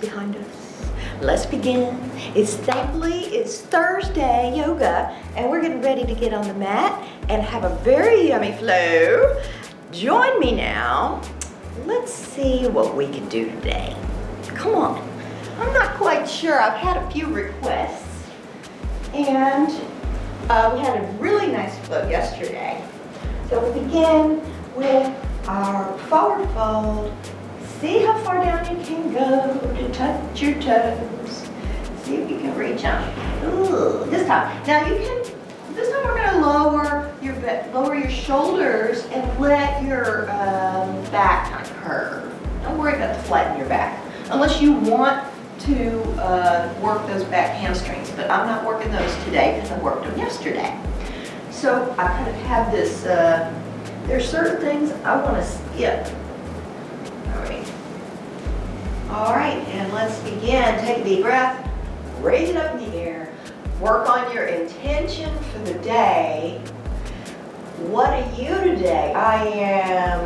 behind us. Let's begin. Thankfully it's Thursday yoga, and we're getting ready to get on the mat and have a very yummy flow. Join me now. Let's see what we can do today. Come on. I'm not quite sure. I've had a few requests, and we had a really nice flow yesterday. So we'll begin with our forward fold. See how far down you can go to touch your toes. See if you can reach them. Ooh, this time. Now this time we're gonna lower your shoulders and let your back kind of curve. Don't worry about the flatten your back. Unless you want to work those back hamstrings, but I'm not working those today because I worked them yesterday. So I kind of have this, there's certain things I want to skip. All right, and let's begin. Take a deep breath, raise it up in the air, work on your intention for the day. What are you today? I am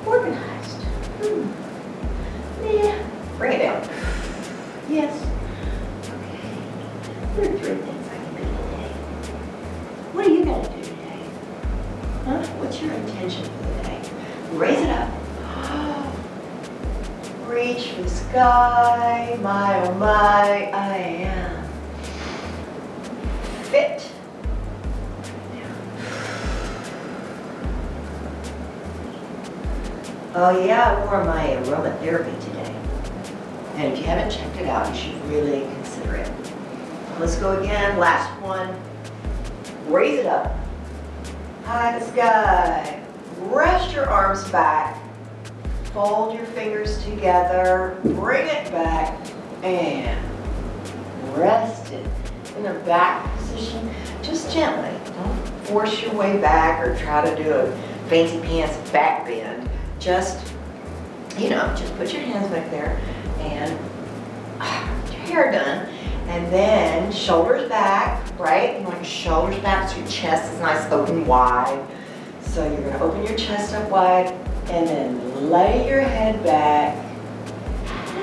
organized. Yeah, bring it down. Yes. Okay. There are 3 things I can do today. What are you going to do today? Huh? What's your intention for the day? Raise it up. Reach for the sky. My, oh my, I am fit. Oh yeah, I wore my aromatherapy today. And if you haven't checked it out, you should really consider it. Let's go again, last one. Raise it up. High the sky. Rest your arms back. Fold your fingers together. Bring it back. And rest it in a back position. Just gently. Don't force your way back or try to do a fancy pants back bend. Just put your hands back there and get your hair done. And then shoulders back, right? You want your shoulders back so your chest is nice, open wide. So you're gonna open your chest up wide and then lay your head back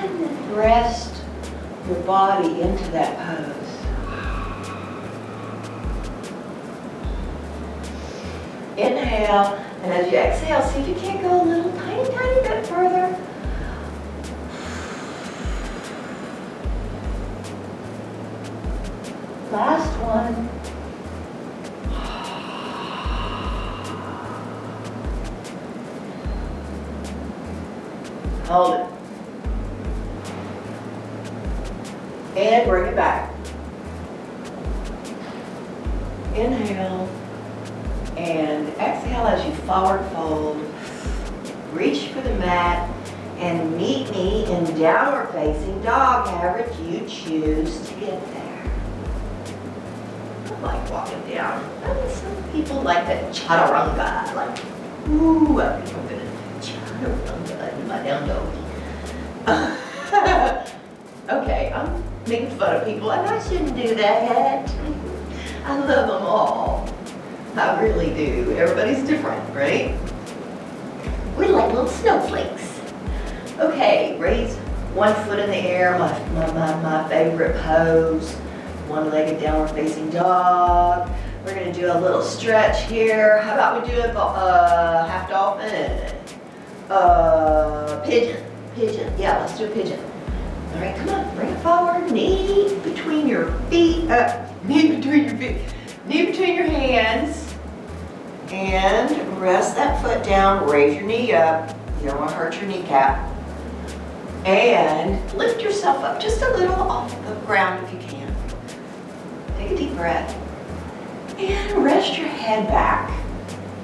and then rest your body into that pose. Inhale, and as you exhale, see if you can't go a little tiny bit further. Last one. Hold it. And bring it back. Inhale. And exhale as you forward fold. Reach for the mat and meet me in downward facing dog, however you choose to get there. I like walking down. Some people like that chaturanga, like, ooh, I think I'm gonna chaturanga in my down doggy. Okay, I'm making fun of people, and I shouldn't do that. I love them all. I really do. Everybody's different, right? We're like little snowflakes. Okay, raise one foot in the air, my favorite pose. One-legged downward facing dog. We're gonna do a little stretch here. How about we do a half dolphin? Pigeon. Yeah, let's do a pigeon. All right, come on, bring it forward. Knee between your feet. Knee between your hands. And rest that foot down. Raise your knee up. You don't want to hurt your kneecap. And lift yourself up just a little off the ground if you can. Take a deep breath. And rest your head back.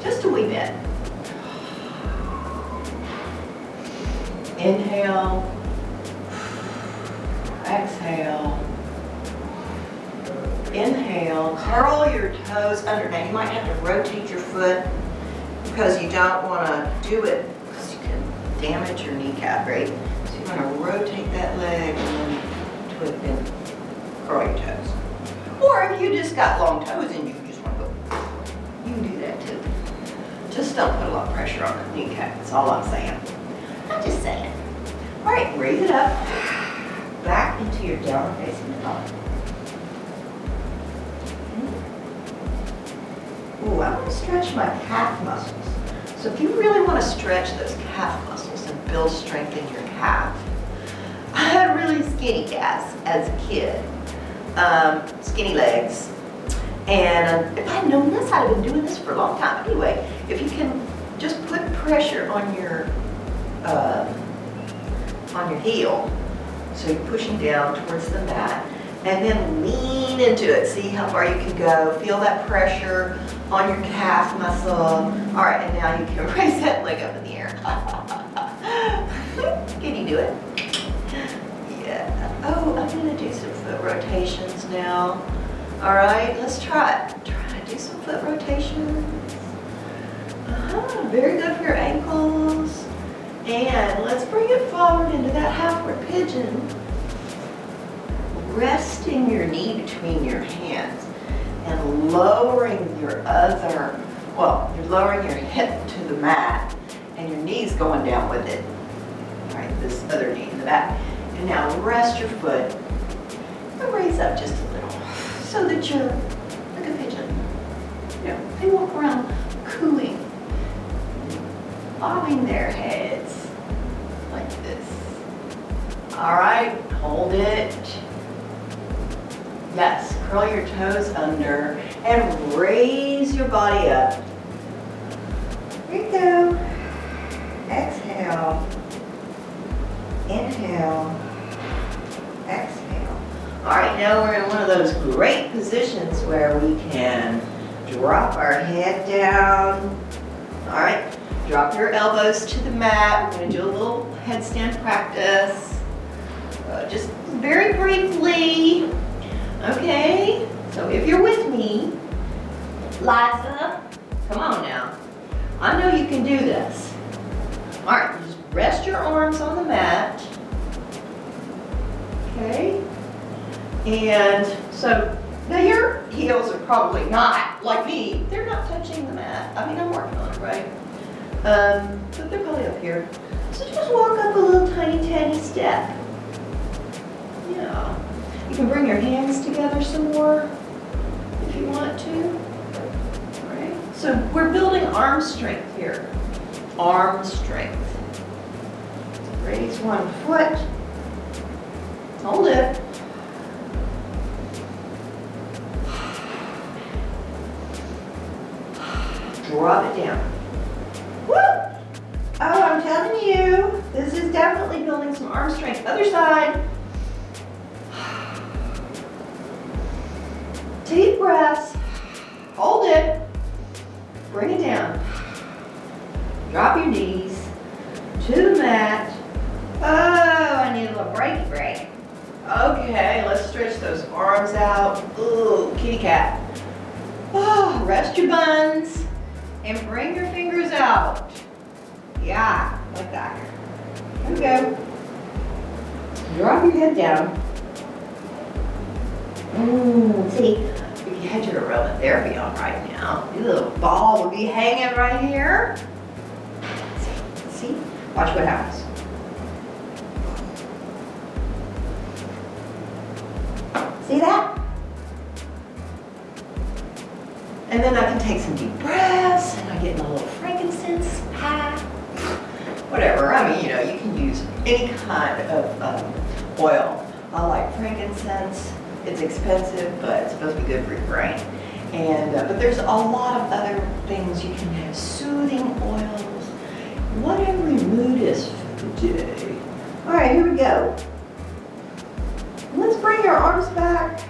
Just a wee bit. Inhale. Exhale. Inhale. Curl your toes under. Now you might have to rotate your foot because you don't want to do it because you can damage your kneecap, right? So you want to rotate that leg and then twist and curl your toes. Or if you just got long toes and you just want to go, you can do that too. Just don't put a lot of pressure on the kneecap. That's all I'm saying. I'm just saying. All right. right, raise it up. Back into your downward facing dog. Ooh, I want to stretch my calf muscles. So if you really want to stretch those calf muscles and build strength in your calf, I had really skinny calves as a kid, skinny legs. And if I'd known this, I'd have been doing this for a long time. Anyway, if you can just put pressure on your heel, so you're pushing down towards the mat, and then lean into it. See how far you can go. Feel that pressure on your calf muscle. All right, and now you can raise that leg up in the air. Can you do it? Yeah. Oh, I'm gonna do some foot rotations now. All right, let's try it. Try to do some foot rotations. Very good for your ankles. And let's bring it forward into that halfward pigeon. Resting your knee between your hands and lowering your you're lowering your hip to the mat and your knee's going down with it. All right, this other knee in the back. And now rest your foot and raise up just a little so that you're like a pigeon. You know, they walk around cooing, bobbing their heads like this. All right, hold it. Yes, curl your toes under and raise your body up. Here you go. Exhale. Inhale. Exhale. All right, now we're in one of those great positions where we can drop our head down. All right, drop your elbows to the mat. We're going to do a little headstand practice. Just very briefly. Okay, so if you're with me, Liza, come on now. I know you can do this. All right, just rest your arms on the mat. Okay, and so now your heels are probably not, like me, they're not touching the mat. I mean, I'm working on it, right? But they're probably up here. So just walk up a little tiny step. Yeah. You can bring your hands together some more if you want to. All right. So we're building arm strength here. Arm strength. Raise one foot. Hold it. Drop it down. Woo! Oh, I'm telling you, this is definitely building some arm strength. Other side. Deep breaths. Hold it. Bring it down. Drop your knees to the mat. Oh, I need a little break. Okay, let's stretch those arms out. Ooh, kitty cat. Oh, rest your buns and bring your fingers out. Yeah, like that. Here we go. Drop your head down. See, if you had your aromatherapy on right now, your little ball would be hanging right here. See? Watch what happens. See that? And then I can take some deep breaths, and I get my little frankincense pie. Whatever, I mean, you know, you can use any kind of oil. I like frankincense. It's expensive, but it's supposed to be good for your brain. And but there's a lot of other things you can have. Soothing oils, whatever your mood is for the day. All right, here we go. Let's bring your arms back.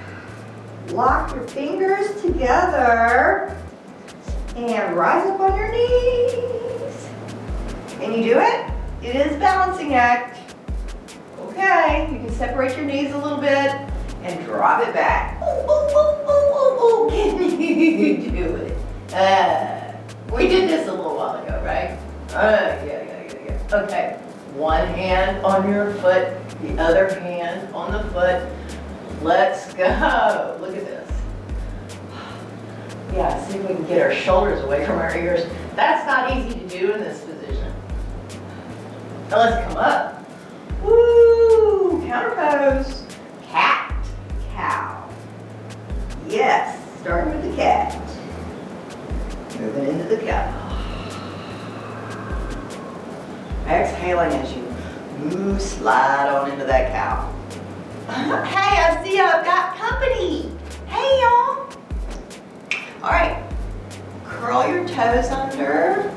Lock your fingers together and rise up on your knees. Can you do it? It is a balancing act. Okay, you can separate your knees a little bit and drop it back. Ooh, can you do it? We did this a little while ago, right? Yeah. Okay, one hand on your foot, the other hand on the foot. Let's go. Look at this. Yeah, see if we can get our shoulders away from our ears. That's not easy to do in this position. Now let's come up. Woo! the cow. Exhaling as you move, slide on into that cow. Hey, I see I've got company. Hey, y'all. All right, curl your toes under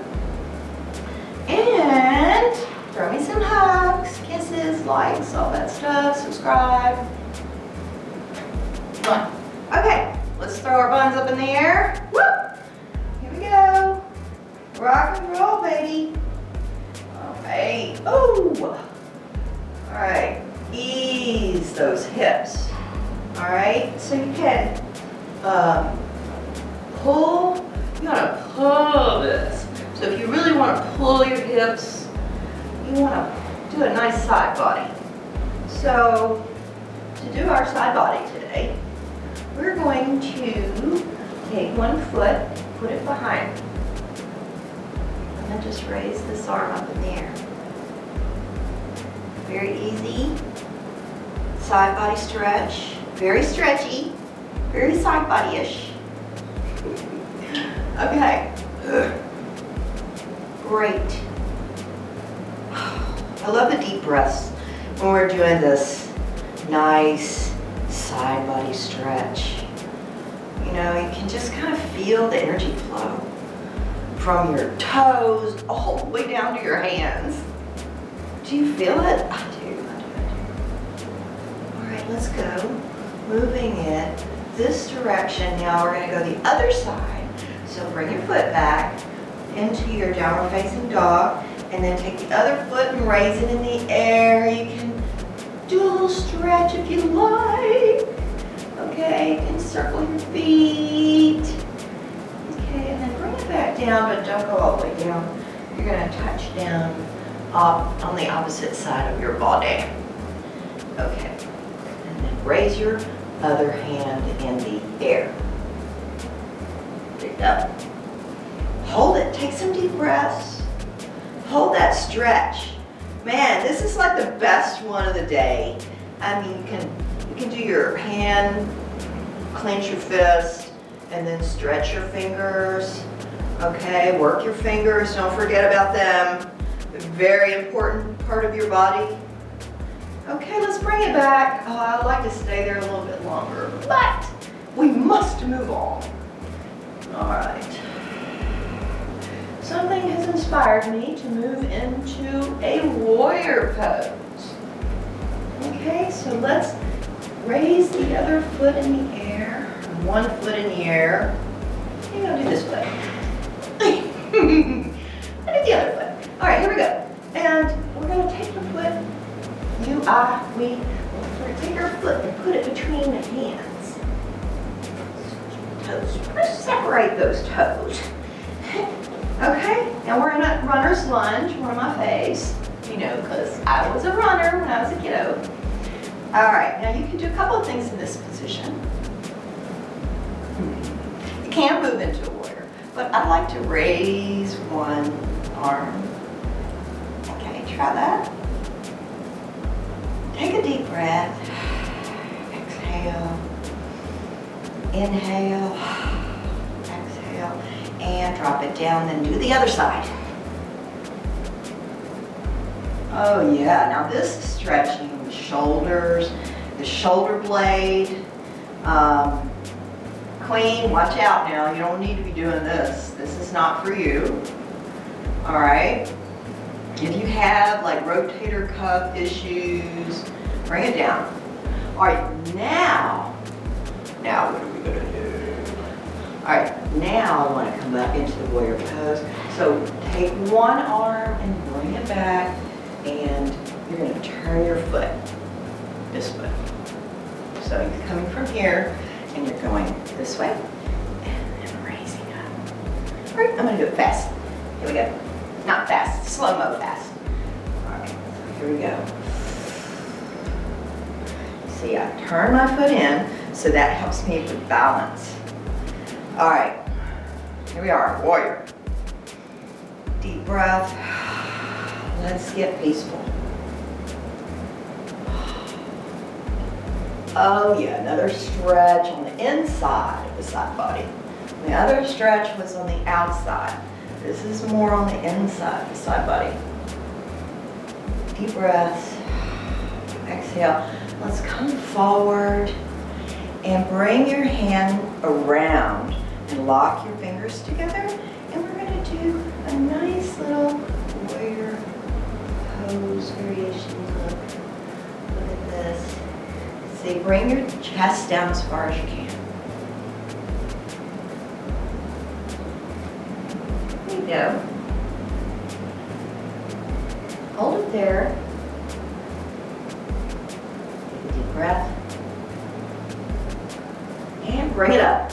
and throw me some hugs, kisses, likes, all that stuff, subscribe. Come on. Okay, let's throw our buns up in the air. Woo! Here we go. Rock and roll, baby. All right. Oh. All right. Ease those hips. All right. So you can pull. You want to pull this. So if you really want to pull your hips, you want to do a nice side body. So to do our side body today, we're going to take one foot, put it behind, and then just raise this arm up in the air. Very easy side body stretch, very stretchy, very side body-ish. Okay, great. I love the deep breaths when we're doing this nice side body stretch. You know, you can just kind of feel the energy flow from your toes all the way down to your hands. Do you feel it? I do. All right, let's go. Moving it this direction. Now we're going to go the other side. So bring your foot back into your downward facing dog, and then take the other foot and raise it in the air. You can do a little stretch if you like. Okay, you can circle your feet. Okay, and then bring it back down, but don't go all the way down. You're going to touch down up on the opposite side of your body. Okay, and then raise your other hand in the air. There you go. Hold it, take some deep breaths. Hold that stretch. Man, this is like the best one of the day. I mean, you can do your hand, clench your fist, and then stretch your fingers. Okay, work your fingers, don't forget about them. Very important part of your body. Okay, let's bring it back. Oh, I'd like to stay there a little bit longer, but we must move on. All right. Something has inspired me to move into a warrior pose. Okay, so let's raise the other foot in the air, one foot in the air. Maybe I'll do this way. I did the other foot. All right, here we go. And we're going to take the foot, we, we're going to take our foot and put it between the hands. Toes. Let's separate those toes. Okay, now we're in a runner's lunge, one of my faves, you know, because I was a runner when I was a kiddo. All right, now you can do a couple of things in this position. You can move into a warrior, but I like to raise one arm. Okay, try that. Take a deep breath. Exhale. Inhale. Exhale. And drop it down, then do the other side. Oh yeah, now this is stretching the shoulders, the shoulder blade. Queen, watch out now, you don't need to be doing this. This is not for you. All right, if you have like rotator cuff issues, bring it down. All right, now what are we gonna do? All right, now I want to come up into the warrior pose. So take one arm and bring it back, and you're going to turn your foot this way. So you're coming from here, and you're going this way, and then raising up. All right, I'm going to do it fast. Here we go. Not fast, slow-mo fast. All right, here we go. See, I turn my foot in, so that helps me with balance. All right, here we are, warrior. Deep breath. Let's get peaceful. Oh yeah, another stretch on the inside of the side body. The other stretch was on the outside. This is more on the inside, the side body. Deep breaths. Exhale. Let's come forward and bring your hand around and lock your fingers together. And we're going to do a nice little warrior pose variation look. Look at this. See, bring your chest down as far as you can. There you go. Hold it there. Take a deep breath. And bring it up.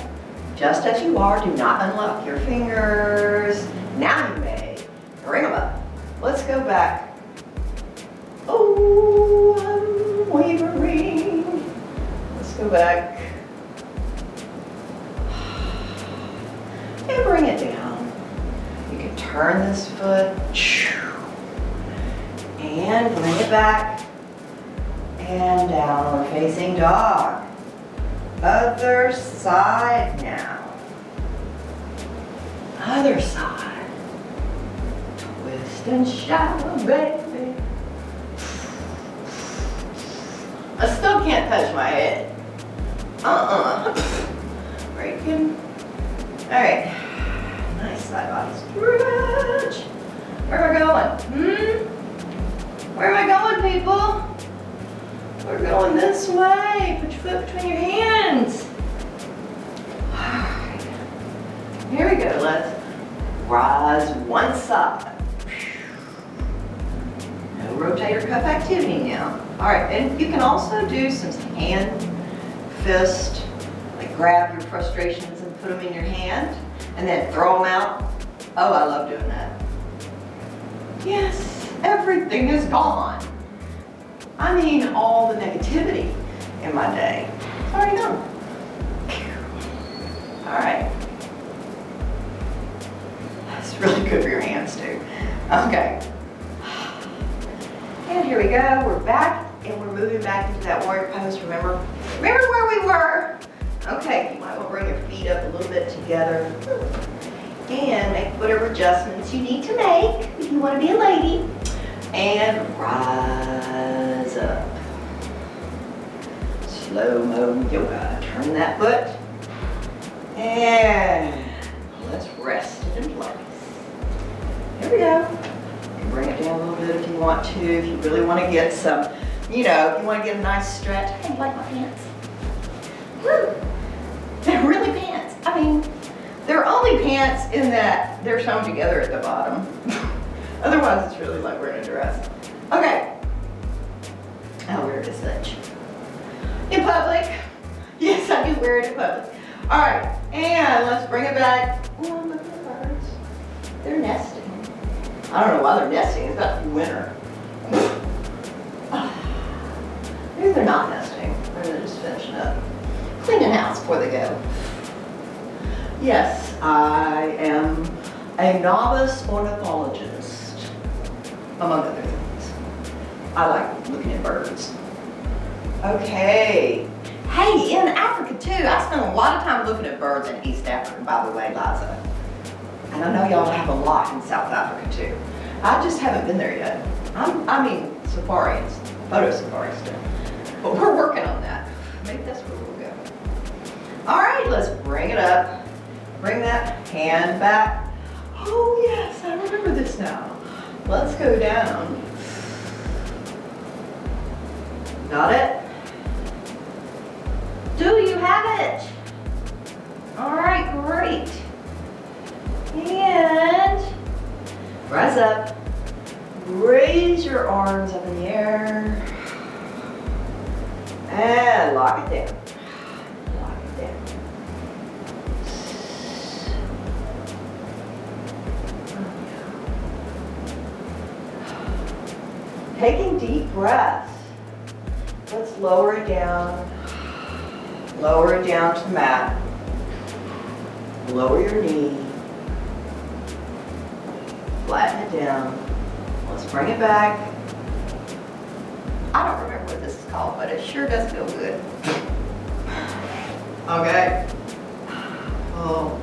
Just as you are, do not unlock your fingers. Now you may. Bring them up. Let's go back. Oh, I'm wavering. Let's go back. And bring it down. You can turn this foot. And bring it back. And downward facing dog. Other side now. Other side. Twist and shout, baby. I still can't touch my head. Breaking. Alright. Nice side body stretch. Where am I going? Where am I going, people? We're going this way. Put your foot between your hands. Alright. Here we go. Let's rise one side. No rotator cuff activity now. Alright, and you can also do some hand, fist, like grab your frustrations and put them in your hand and then throw them out. Oh, I love doing that. Yes, everything is gone. I mean, all the negativity in my day. It's already gone. All right. That's really good for your hands too. Okay. And here we go. We're back, and we're moving back into that warrior pose. Remember where we were? Okay. You might want to bring your feet up a little bit together, and make whatever adjustments you need to make if you want to be a lady. And rise up. SlowMo Yoga. Turn that foot. And let's rest it in place. Here we go. You can bring it down a little bit if you want to. If you really want to get some, if you want to get a nice stretch. Hey, you like my pants? Woo! They're really pants. I mean, they're only pants in that they're sewn together at the bottom. Otherwise, it's really like wearing a dress. Okay. I'll wear it as such. In public. Yes, I do wear it in public. All right, and let's bring it back. Oh, look at the birds. They're nesting. I don't know why they're nesting. It's about to be winter. Maybe they're not nesting. Maybe they're just finishing up. Cleaning house before they go. Yes, I am a novice ornithologist. Among other things. I like looking at birds. Okay. Hey, in Africa too, I spend a lot of time looking at birds in East Africa, by the way, Liza. And I know y'all have a lot in South Africa too. I just haven't been there yet. I mean, safaris, photo safaris too. But we're working on that. Maybe that's where we'll go. All right, let's bring it up. Bring that hand back. Oh yes, I remember this now. Let's go down. Got it? Do you have it? All right, great. And rise up. Raise your arms up in the air. And lock it down. Lock it down. Taking deep breaths. Let's lower it down. Lower it down to the mat. Lower your knee. Flatten it down. Let's bring it back. I don't remember what this is called, but it sure does feel good. Okay. Oh,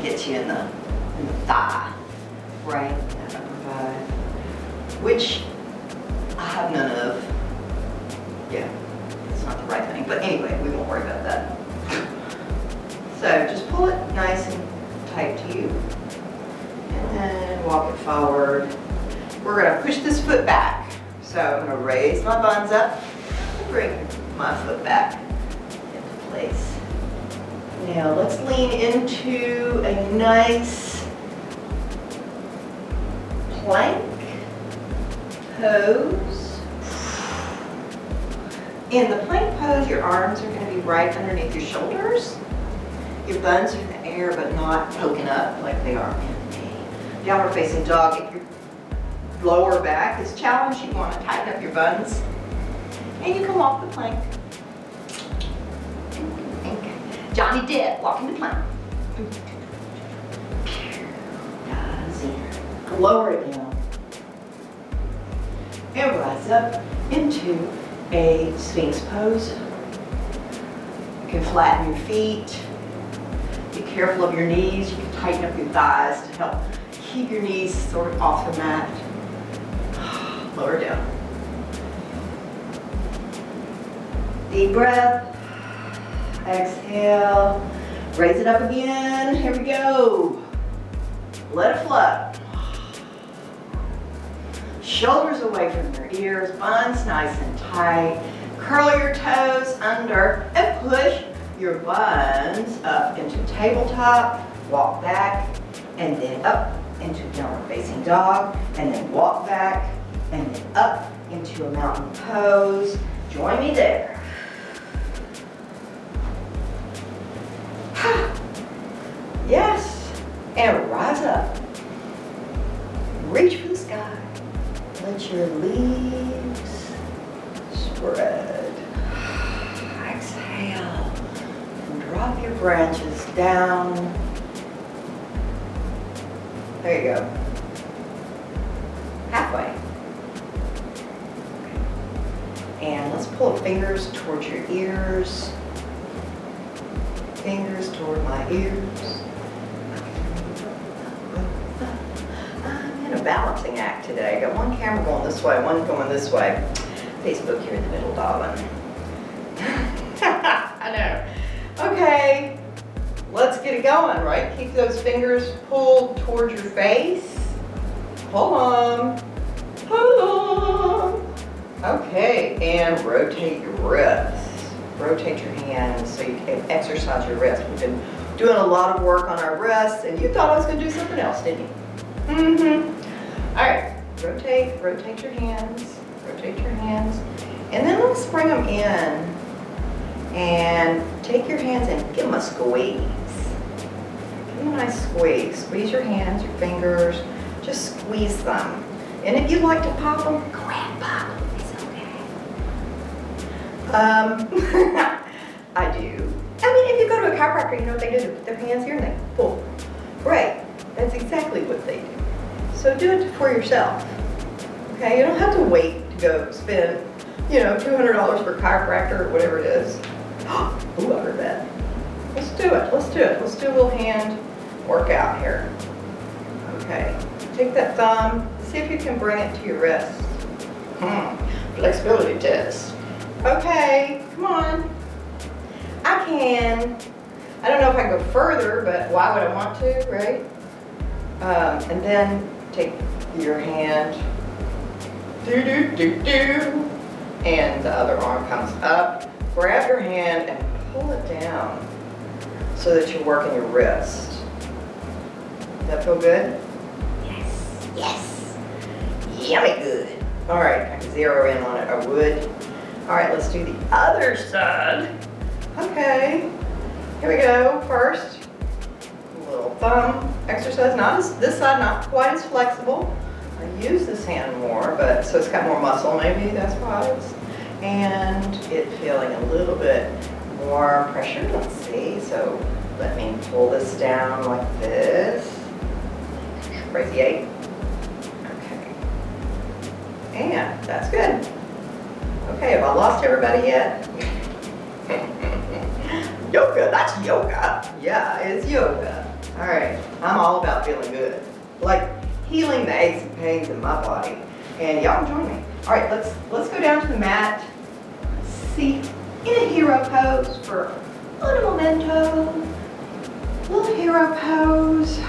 of gets you in the thigh, right? That upper thigh, which I have none of. Yeah, it's not the right thing, but anyway, we won't worry about that. So just pull it nice and tight to you, and then walk it forward. We're gonna push this foot back. So I'm gonna raise my buns up and bring my foot back into place. Now let's lean into a nice plank pose. In the plank pose, your arms are going to be right underneath your shoulders. Your buns are in the air, but not poking up like they are in the downward facing dog. If your lower back is challenged, you want to tighten up your buns. And you can walk the plank. Johnny Depp walking the plank. Lower it down. And rise up into a Sphinx pose. You can flatten your feet. Be careful of your knees. You can tighten up your thighs to help keep your knees sort of off the mat. Lower down. Deep breath. Exhale. Raise it up again. Here we go. Let it flow. Shoulders away from your ears, buns nice and tight. Curl your toes under and push your buns up into tabletop. Walk back and then up into downward facing dog, and then walk back and then up into a mountain pose. Join me there. Yes, and rise up. Reach for the sky. Let your leaves spread. Exhale. And drop your branches down. There you go. Halfway. Okay. And let's pull fingers towards your ears. Fingers toward my ears. I'm in a balancing act today. I got one camera going this way, one going this way. Facebook here in the middle, darling. I know. Okay, let's get it going, right? Keep those fingers pulled towards your face. Hold on. Hold on. Okay, and rotate your wrists. Rotate your hands so you can exercise your wrists. We've been doing a lot of work on our wrists, and you thought I was going to do something else, didn't you? Mm-hmm. All right, rotate your hands, rotate your hands, and then let's bring them in and take your hands and give them a squeeze. Give them a nice squeeze. Squeeze your hands, your fingers, just squeeze them. And if you like to pop them, go ahead and pop them. I do. I mean, if you go to a chiropractor, you know what they do? They put their hands here and they pull. Right. That's exactly what they do. So do it for yourself. Okay? You don't have to wait to go spend, $200 for a chiropractor or whatever it is. Ooh, I heard that. Let's do it. Let's do it. Let's do a little hand workout here. Okay. Take that thumb. See if you can bring it to your wrist. Flexibility test. Okay, come on. I can. I don't know if I can go further, but why would I want to, right? And then take your hand, and the other arm comes up. Grab your hand and pull it down so that you're working your wrist. Does that feel good? Yes, yes. Yummy good. All right, I can zero in on it. I would. All right, let's do the other side. Okay, here we go. First, a little thumb exercise. This side, not quite as flexible. I use this hand more, but so it's got more muscle maybe, that's why it's, and it feeling a little bit more pressure. Let's see, so let me pull this down like this. Crazy 8. Okay, and that's good. Okay, have I lost everybody yet? Yoga, that's yoga. Yeah, it's yoga. All right, I'm all about feeling good. Like healing the aches and pains in my body. And y'all can join me. All right, let's go down to the mat. See, in a hero pose for a little memento. Little hero pose.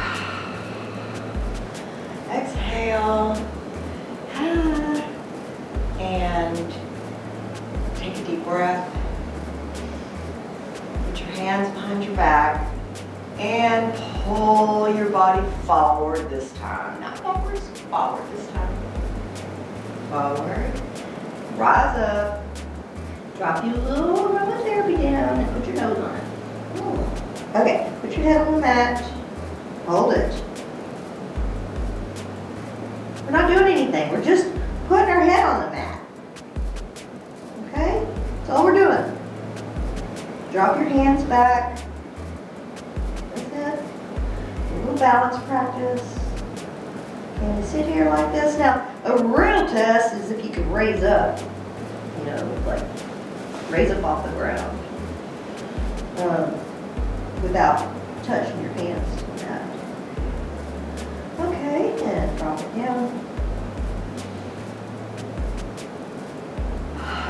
Exhale. And take a deep breath. Put your hands behind your back and pull your body forward this time. Not backwards, forward this time. Forward. Rise up. Drop your little aromatherapy down and put your nose on it. Ooh. Okay, put your head on the mat. Hold it. We're not doing anything. We're just putting our head on the mat. Okay? That's all we're doing. Drop your hands back. That's it. A little balance practice. And you sit here like this. Now, a real test is if you can raise up. You know, like raise up off the ground. Without touching your hands to the mat. Okay, and drop it down.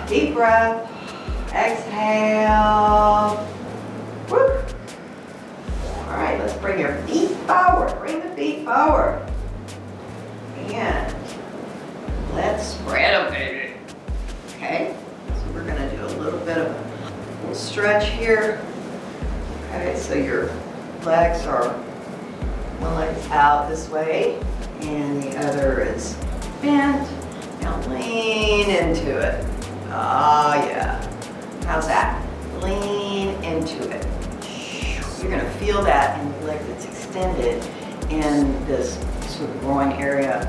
Deep breath. Exhale. Woo. All right, let's bring your feet forward. Bring the feet forward. And let's spread them, baby. Okay, so we're gonna do a little bit of a little stretch here. Okay, so your legs are, one leg's out this way and the other is bent. Now lean into it. Oh yeah. How's that? Lean into it. You're gonna feel that in the leg that's extended in this sort of groin area.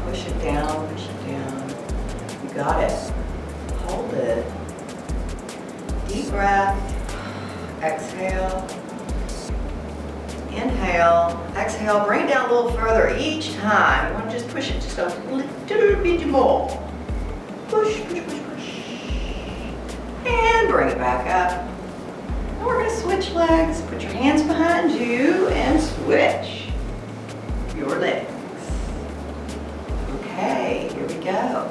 Push it down, push it down. You got it. Hold it. Deep breath. Exhale. Inhale. Exhale. Bring it down a little further each time. You want to just push it just a little bit more. Push, push, push, push. And bring it back up. And we're going to switch legs. Put your hands behind you and switch your legs. Okay, here we go.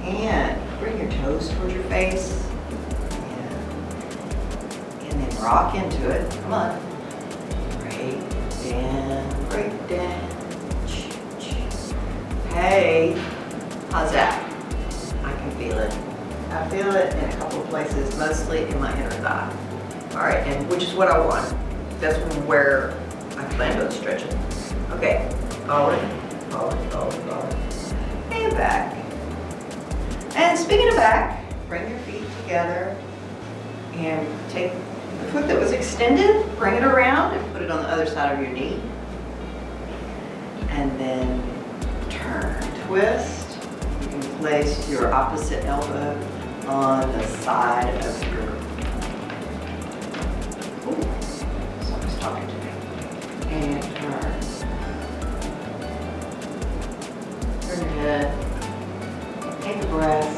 And bring your toes towards your face. And then rock into it. Come on. Break down. Hey, how's that? I can feel it. I feel it in a couple of places, mostly in my inner thigh. All right, and which is what I want. That's where I plan on stretching. Okay, forward, forward, forward, forward. And back. And speaking of back, bring your feet together and take the foot that was extended, bring it around and put it on the other side of your knee. And then turn, twist. You can place your opposite elbow on the side of your, ooh, someone's talking to me. And turn. Turn your head. Take a breath.